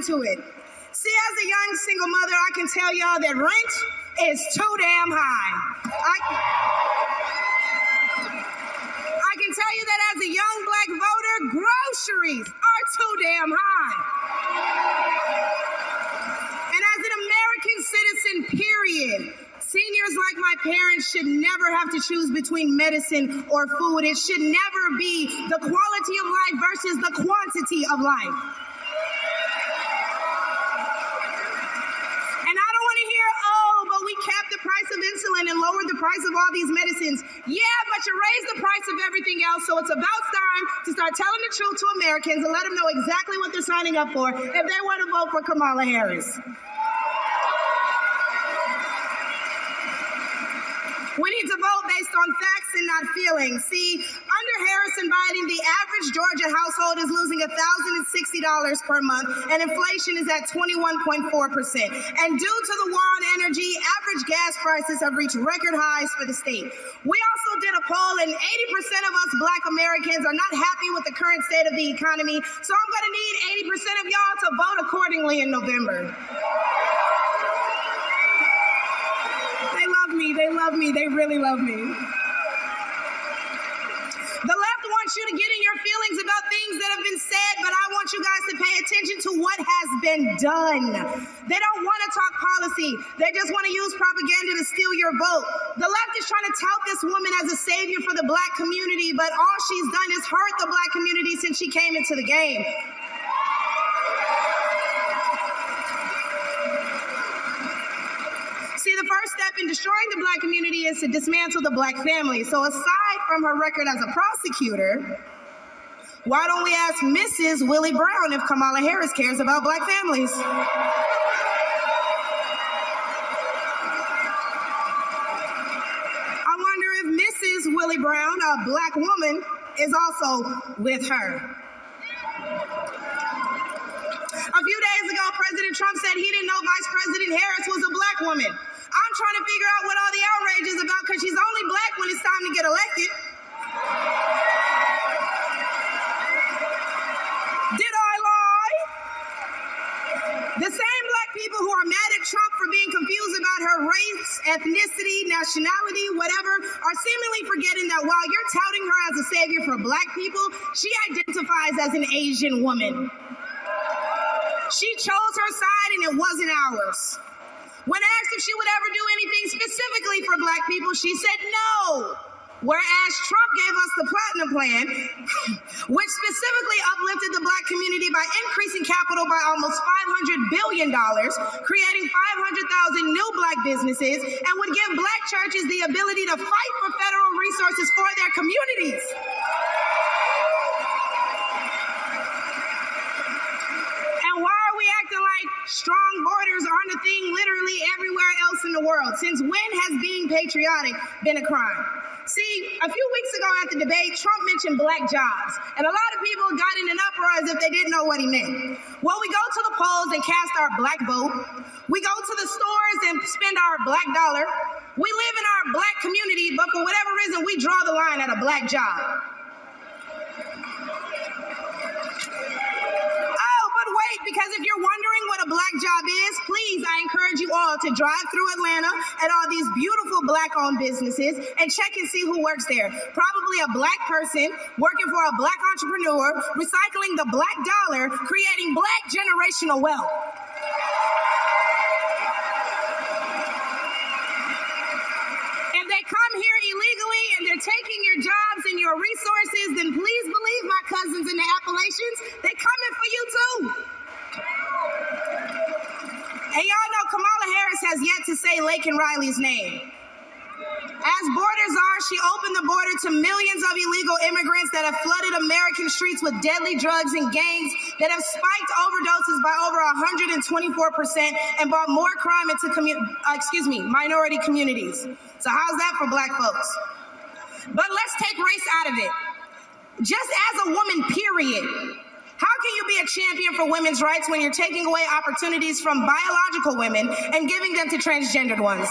into it. See, as a young single mother, I can tell y'all that rent is too damn high. I can tell you that as a young black voter, groceries are too damn high. And as an American citizen, period, seniors like my parents should never have to choose between medicine or food. It should never be the quality of life versus the quantity of life. And I don't want to hear, oh, but we capped the price of insulin and lowered the price of all these medicines. Yeah, but you raised the price of everything else, so it's about time to start telling the truth to Americans and let them know exactly what they're signing up for if they want to vote for Kamala Harris. We need to vote based on facts and not feelings. See, under Harris and Biden, the average Georgia household is losing $1,060 per month, and inflation is at 21.4%. And due to the war on energy, average gas prices have reached record highs for the state. We also did a poll, and 80% of us Black Americans are not happy with the current state of the economy, so I'm going to need 80% of y'all to vote accordingly in November. They love me, they really love me. The left wants you to get in your feelings about things that have been said, but I want you guys to pay attention to what has been done. They don't want to talk policy. They just want to use propaganda to steal your vote. The left is trying to tout this woman as a savior for the Black community, but all she's done is hurt the Black community since she came into the game. See, the first step in destroying the Black community is to dismantle the Black family. So aside from her record as a prosecutor, why don't we ask Mrs. Willie Brown if Kamala Harris cares about Black families? I wonder if Mrs. Willie Brown, a Black woman, is also with her. A few days ago, President Trump said he didn't know Vice President Harris was a Black woman. I'm trying to figure out what all the outrage is about because she's only Black when it's time to get elected. Did I lie? The same Black people who are mad at Trump for being confused about her race, ethnicity, nationality, whatever, are seemingly forgetting that while you're touting her as a savior for Black people, she identifies as an Asian woman. She chose her side and it wasn't ours. When asked if she would ever do anything specifically for Black people, she said no. Whereas Trump gave us the Platinum Plan, which specifically uplifted the Black community by increasing capital by almost $500 billion, creating 500,000 new Black businesses, and would give Black churches the ability to fight for federal resources for their communities. Strong borders aren't a thing literally everywhere else in the world. Since when has being patriotic been a crime? See, a few weeks ago at the debate, Trump mentioned Black jobs, and a lot of people got in an uproar as if they didn't know what he meant. Well, we go to the polls and cast our Black vote. We go to the stores and spend our Black dollar. We live in our Black community, but for whatever reason, we draw the line at a Black job. Because if you're wondering what a Black job is, please, I encourage you all to drive through Atlanta at all these beautiful Black-owned businesses and check and see who works there. Probably a Black person working for a Black entrepreneur, recycling the Black dollar, creating Black generational wealth. If they come here illegally and they're taking your jobs and your resources, then please believe my cousins in the Appalachians, they're coming for you too. And y'all know Kamala Harris has yet to say Laken Riley's name. As borders are, she opened the border to millions of illegal immigrants that have flooded American streets with deadly drugs and gangs that have spiked overdoses by over 124% and brought more crime into minority communities. So how's that for Black folks? But let's take race out of it. Just as a woman, period. How can you be a champion for women's rights when you're taking away opportunities from biological women and giving them to transgendered ones?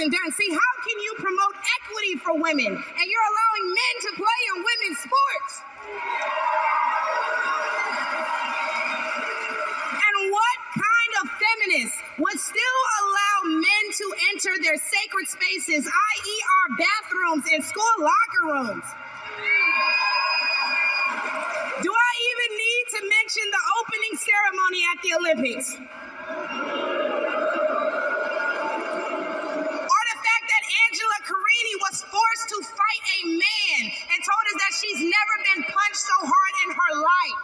isn't done. See, how can you promote equity for women and you're allowing men to play in women's sports? And what kind of feminist would still allow men to enter their sacred spaces, i.e. our bathrooms and school locker rooms? Do I even need to mention the opening ceremony at the Olympics? Or the fact that Angela Carini was forced to fight a man and told us that she's never been punched so hard in her life.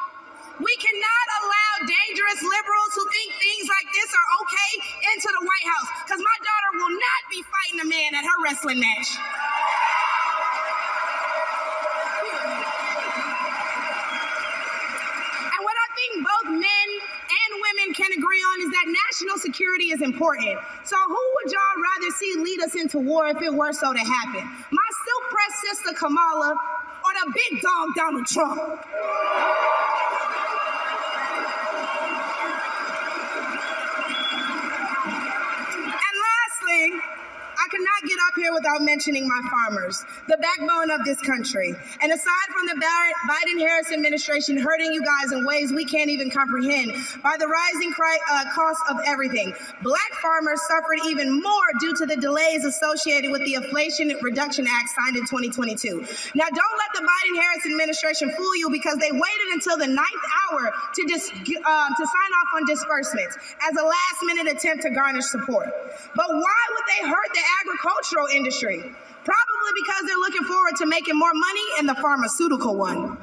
We cannot allow dangerous liberals who think things like this are okay into the White House, because my daughter will not be fighting a man at her wrestling match. And what I think both men and women can agree on is that national security is important. So who would y'all rather see lead us into war if it were so to happen? My silk-pressed sister Kamala or the big dog Donald Trump? I cannot get up here without mentioning my farmers, the backbone of this country. And aside from the Biden-Harris administration hurting you guys in ways we can't even comprehend by the rising cost of everything, Black farmers suffered even more due to the delays associated with the Inflation Reduction Act signed in 2022. Now, don't let the Biden-Harris administration fool you, because they waited until the 9th hour to sign off on disbursements as a last-minute attempt to garnish support. But why would they hurt the agricultural industry? Probably because they're looking forward to making more money in the pharmaceutical one.